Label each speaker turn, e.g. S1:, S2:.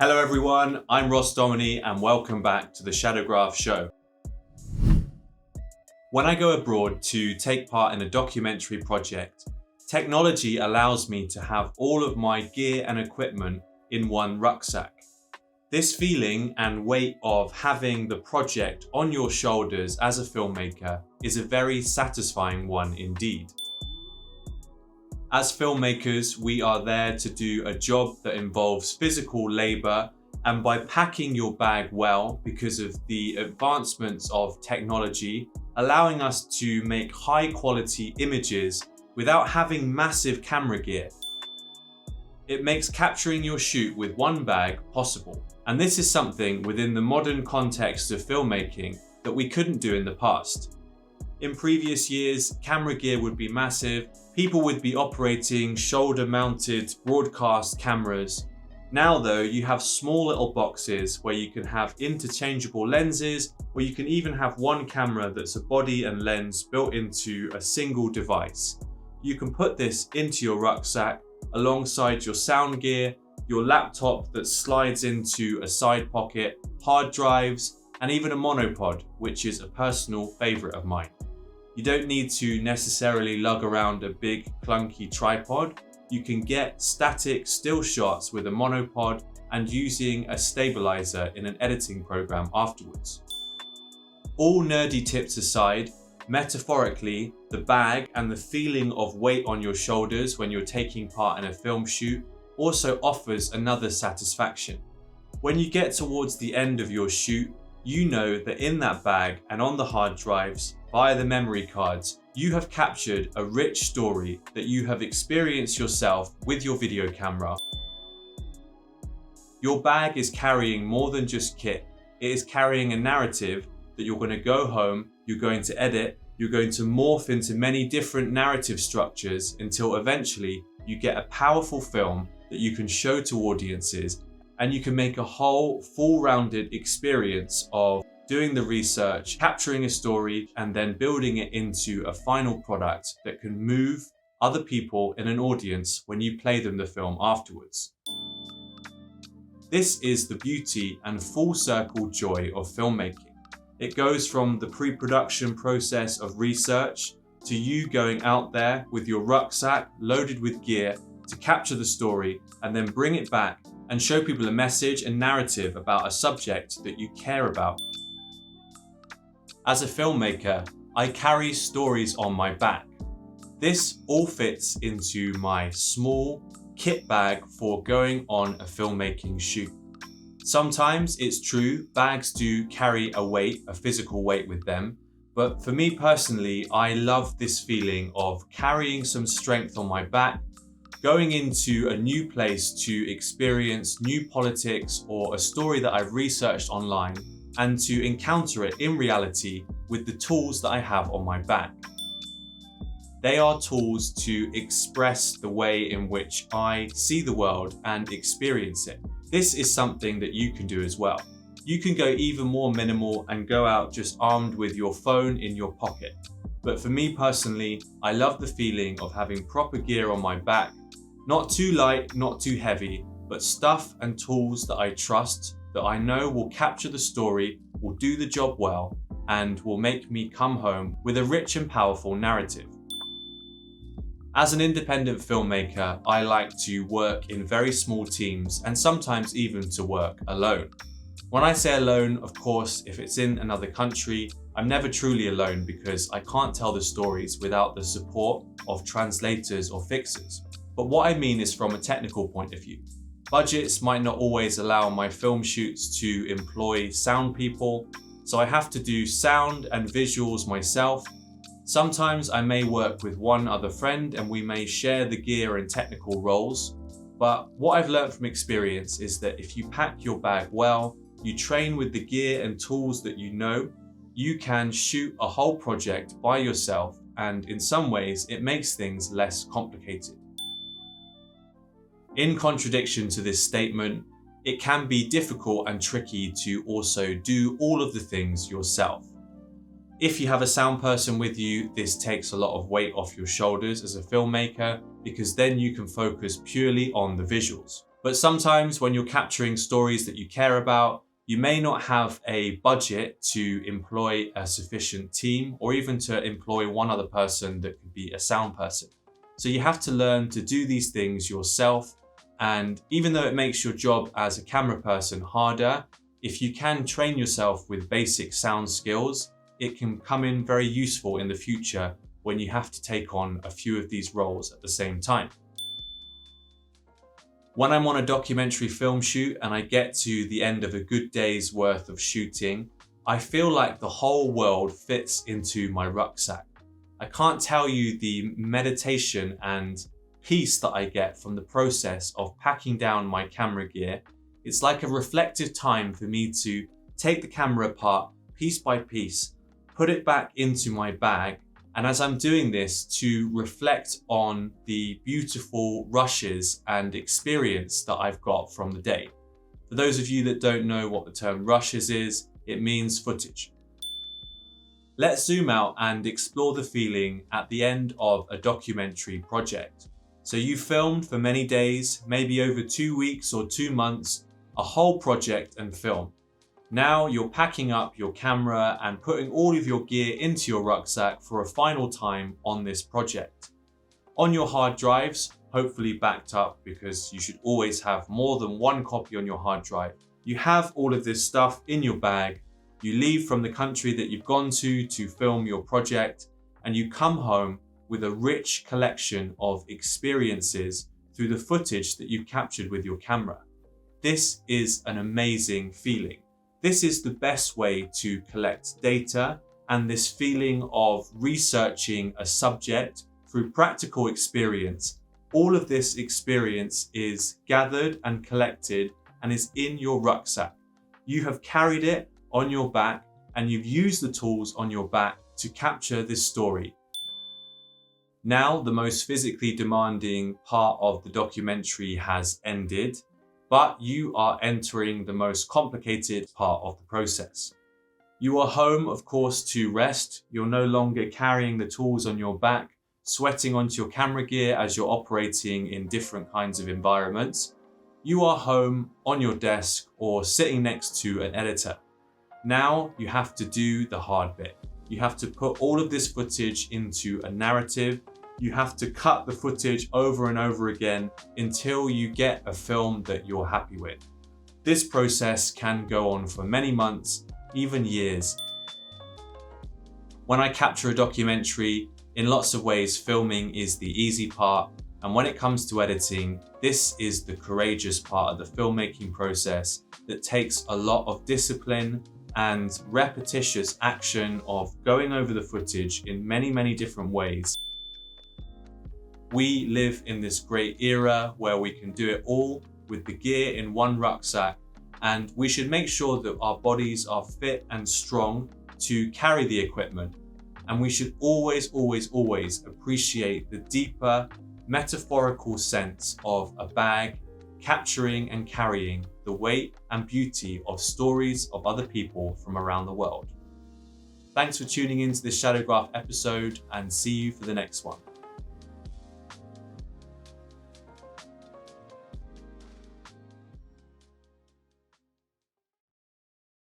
S1: Hello everyone, I'm Ross Dominy and welcome back to the Shadowgraph show. When I go abroad to take part in a documentary project, technology allows me to have all of my gear and equipment in one rucksack. This feeling and weight of having the project on your shoulders as a filmmaker is a very satisfying one indeed. As filmmakers, we are there to do a job that involves physical labor, and by packing your bag well because of the advancements of technology, allowing us to make high quality images without having massive camera gear. It makes capturing your shoot with one bag possible. And this is something within the modern context of filmmaking that we couldn't do in the past. In previous years, camera gear would be massive. People would be operating shoulder-mounted broadcast cameras. Now though, you have small little boxes where you can have interchangeable lenses, or you can even have one camera that's a body and lens built into a single device. You can put this into your rucksack alongside your sound gear, your laptop that slides into a side pocket, hard drives, and even a monopod, which is a personal favorite of mine. You don't need to necessarily lug around a big clunky tripod. You can get static still shots with a monopod and using a stabilizer in an editing program afterwards. All nerdy tips aside, metaphorically, the bag and the feeling of weight on your shoulders when you're taking part in a film shoot also offers another satisfaction. When you get towards the end of your shoot, you know that in that bag and on the hard drives, via the memory cards, you have captured a rich story that you have experienced yourself with your video camera. Your bag is carrying more than just kit. It is carrying a narrative that you're going to go home, you're going to edit, you're going to morph into many different narrative structures until eventually you get a powerful film that you can show to audiences, and you can make a whole full-rounded experience of doing the research, capturing a story, and then building it into a final product that can move other people in an audience when you play them the film afterwards. This is the beauty and full circle joy of filmmaking. It goes from the pre-production process of research to you going out there with your rucksack loaded with gear to capture the story and then bring it back and show people a message and narrative about a subject that you care about. As a filmmaker, I carry stories on my back. This all fits into my small kit bag for going on a filmmaking shoot. Sometimes it's true, bags do carry a weight, a physical weight with them, but for me personally, I love this feeling of carrying some strength on my back, going into a new place to experience new politics or a story that I've researched online, and to encounter it in reality with the tools that I have on my back. They are tools to express the way in which I see the world and experience it. This is something that you can do as well. You can go even more minimal and go out just armed with your phone in your pocket. But for me personally, I love the feeling of having proper gear on my back, not too light, not too heavy, but stuff and tools that I trust, that I know will capture the story, will do the job well, and will make me come home with a rich and powerful narrative. As an independent filmmaker, I like to work in very small teams and sometimes even to work alone. When I say alone, of course, if it's in another country, I'm never truly alone because I can't tell the stories without the support of translators or fixers. But what I mean is from a technical point of view. Budgets might not always allow my film shoots to employ sound people, so I have to do sound and visuals myself. Sometimes I may work with one other friend and we may share the gear and technical roles, but what I've learned from experience is that if you pack your bag well, you train with the gear and tools that you know, you can shoot a whole project by yourself, and in some ways it makes things less complicated. In contradiction to this statement, it can be difficult and tricky to also do all of the things yourself. If you have a sound person with you, this takes a lot of weight off your shoulders as a filmmaker, because then you can focus purely on the visuals. But sometimes when you're capturing stories that you care about, you may not have a budget to employ a sufficient team or even to employ one other person that could be a sound person. So you have to learn to do these things yourself. And even though it makes your job as a camera person harder, if you can train yourself with basic sound skills, it can come in very useful in the future when you have to take on a few of these roles at the same time. When I'm on a documentary film shoot and I get to the end of a good day's worth of shooting, I feel like the whole world fits into my rucksack. I can't tell you the meditation and peace that I get from the process of packing down my camera gear. It's like a reflective time for me to take the camera apart piece by piece, put it back into my bag, and as I'm doing this, to reflect on the beautiful rushes and experience that I've got from the day. For those of you that don't know what the term rushes is, it means footage. Let's zoom out and explore the feeling at the end of a documentary project. So you filmed for many days, maybe over 2 weeks or 2 months, a whole project and film. Now you're packing up your camera and putting all of your gear into your rucksack for a final time on this project. On your hard drives, hopefully backed up because you should always have more than one copy on your hard drive. You have all of this stuff in your bag. You leave from the country that you've gone to film your project, and you come home with a rich collection of experiences through the footage that you've captured with your camera. This is an amazing feeling. This is the best way to collect data, and this feeling of researching a subject through practical experience. All of this experience is gathered and collected and is in your rucksack. You have carried it on your back and you've used the tools on your back to capture this story. Now, the most physically demanding part of the documentary has ended, but you are entering the most complicated part of the process. You are home, of course, to rest. You're no longer carrying the tools on your back, sweating onto your camera gear as you're operating in different kinds of environments. You are home on your desk or sitting next to an editor. Now you have to do the hard bit. You have to put all of this footage into a narrative. You have to cut the footage over and over again until you get a film that you're happy with. This process can go on for many months, even years. When I capture a documentary, in lots of ways, filming is the easy part. And when it comes to editing, this is the courageous part of the filmmaking process that takes a lot of discipline and repetitious action of going over the footage in many, many different ways. We live in this great era where we can do it all with the gear in one rucksack, and we should make sure that our bodies are fit and strong to carry the equipment. And we should always, always, always appreciate the deeper metaphorical sense of a bag capturing and carrying the weight and beauty of stories of other people from around the world. Thanks for tuning into this Shadowgraph episode, and see you for the next one.